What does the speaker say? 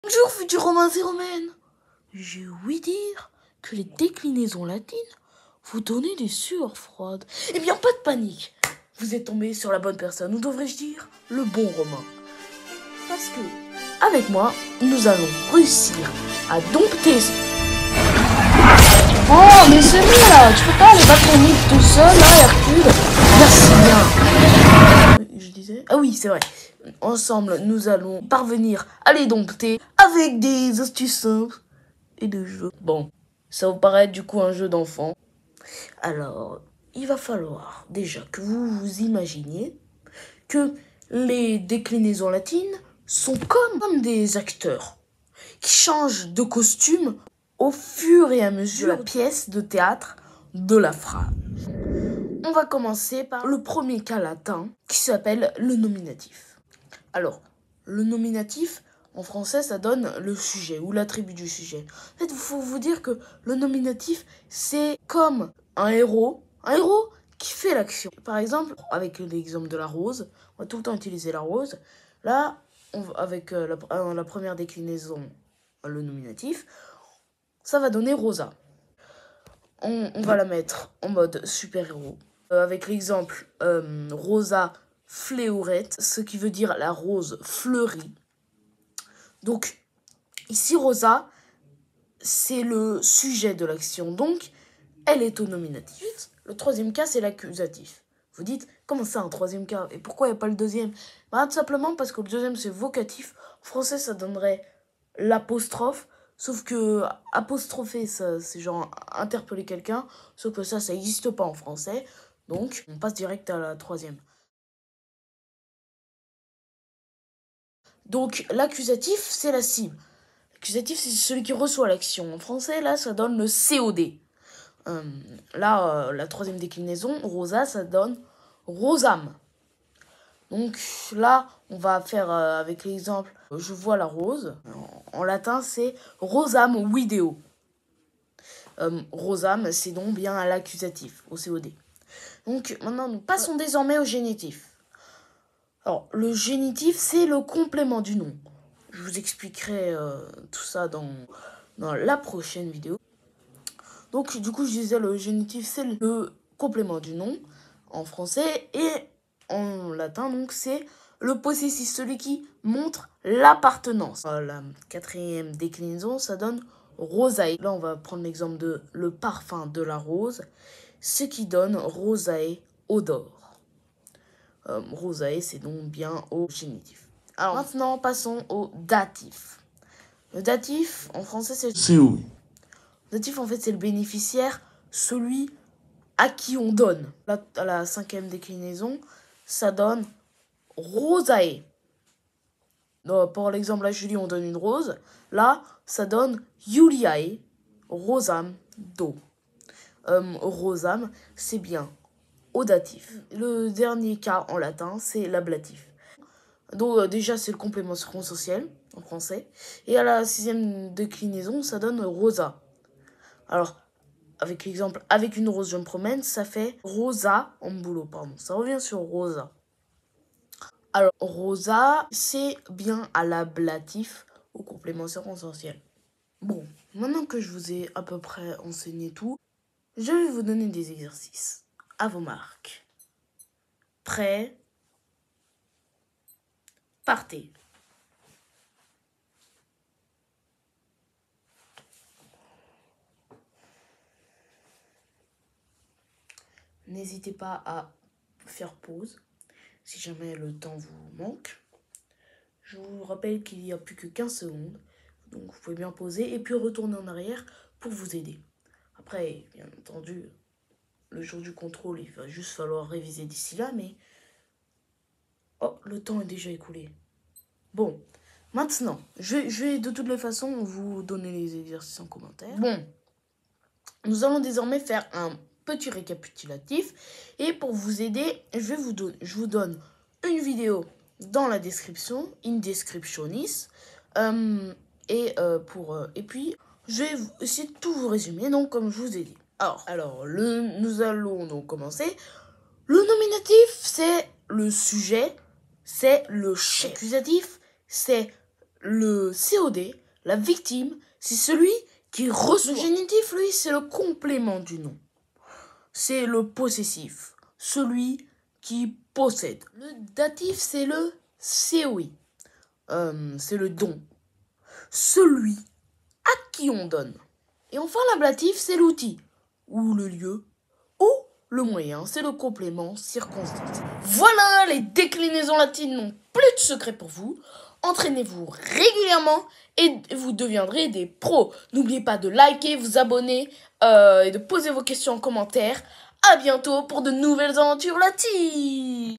Bonjour futurs romains et romaines. J'ai ouï dire que les déclinaisons latines vous donnaient des sueurs froides. Eh bien pas de panique, vous êtes tombé sur la bonne personne, ou devrais-je dire le bon romain. Parce que, avec moi, nous allons réussir à dompter... Oh mais c'est bon là, tu peux pas aller battre ton mythe tout seul là Hercule. Merci bien. Je disais... Ah oui c'est vrai. Ensemble, nous allons parvenir à les dompter avec des astuces simples et des jeux. Bon, ça vous paraît du coup un jeu d'enfant. Alors, il va falloir déjà que vous vous imaginiez que les déclinaisons latines sont comme des acteurs qui changent de costume au fur et à mesure de la pièce de théâtre de la phrase. On va commencer par le premier cas latin qui s'appelle le nominatif. Alors, le nominatif, en français, ça donne le sujet ou l'attribut du sujet. En fait, il faut vous dire que le nominatif, c'est comme un héros qui fait l'action. Par exemple, avec l'exemple de la rose, on va tout le temps utiliser la rose. Là, avec la première déclinaison, le nominatif, ça va donner Rosa. On va la mettre en mode super-héros. Avec l'exemple Rosa fléaurette, ce qui veut dire la rose fleurie. Donc, ici, Rosa, c'est le sujet de l'action. Donc, elle est au nominatif. Le troisième cas, c'est l'accusatif. Vous dites, comment ça, un troisième cas? Et pourquoi il n'y a pas le deuxième? Bah, tout simplement parce que le deuxième, c'est vocatif. En français, ça donnerait l'apostrophe. Sauf que apostropher, ça, c'est genre interpeller quelqu'un. Sauf que ça n'existe pas en français. Donc, on passe direct à la troisième. Donc, l'accusatif, c'est la cible. L'accusatif, c'est celui qui reçoit l'action. En français, là, ça donne le COD. La troisième déclinaison, Rosa, ça donne Rosam. Donc là, on va faire avec l'exemple je vois la rose. En latin, c'est Rosam video. Rosam, c'est donc bien à l'accusatif, au COD. Donc maintenant, nous passons désormais au génitif. Alors, le génitif, c'est le complément du nom. Je vous expliquerai tout ça dans la prochaine vidéo. Donc, du coup, je disais, le génitif, c'est le complément du nom en français. Et en latin, donc, c'est le possessif, celui qui montre l'appartenance. La quatrième déclinaison, ça donne rosae. Là, on va prendre l'exemple de le parfum de la rose, ce qui donne rosae odor. Rosae, c'est donc bien au génitif. Alors, maintenant, passons au datif. Le datif, en français, c'est oui. Le datif, en fait, c'est le bénéficiaire, celui à qui on donne. Là, à la cinquième déclinaison, ça donne rosae. Donc, pour l'exemple, à Julie, on donne une rose. Là, ça donne Juliae, rosam do. Rosam, c'est bien au datif. Le dernier cas en latin, c'est l'ablatif. Donc déjà, c'est le complément circonstanciel en français. Et à la sixième déclinaison, ça donne rosa. Alors, avec l'exemple, avec une rose, je me promène, ça fait rosa en boulot, pardon. Ça revient sur rosa. Alors, rosa, c'est bien à l'ablatif, au complément circonstanciel. Bon, maintenant que je vous ai à peu près enseigné tout, je vais vous donner des exercices. À vos marques. Prêt? Partez. N'hésitez pas à faire pause si jamais le temps vous manque. Je vous rappelle qu'il n'y a plus que 15 secondes. Donc vous pouvez bien poser et puis retourner en arrière pour vous aider. Après, bien entendu, le jour du contrôle, il va juste falloir réviser d'ici là, mais... Oh, le temps est déjà écoulé. Bon, maintenant, je vais de toutes les façons vous donner les exercices en commentaire. Bon, nous allons désormais faire un petit récapitulatif. Et pour vous aider, je vous donne une vidéo dans la description, in descriptionis. Et puis, je vais essayer de tout vous résumer, donc comme je vous ai dit. Alors nous allons donc commencer. Le nominatif, c'est le sujet, c'est le chef. L'accusatif, c'est Le COD, la victime, c'est celui qui reçoit. Le génitif, lui, c'est le complément du nom. C'est le possessif, celui qui possède. Le datif, c'est le COI. C'est le don, celui à qui on donne. Et enfin, l'ablatif, c'est l'outil, ou le lieu, ou le moyen, c'est le complément circonstanciel. Voilà, les déclinaisons latines n'ont plus de secret pour vous. Entraînez-vous régulièrement et vous deviendrez des pros. N'oubliez pas de liker, vous abonner et de poser vos questions en commentaire. À bientôt pour de nouvelles aventures latines.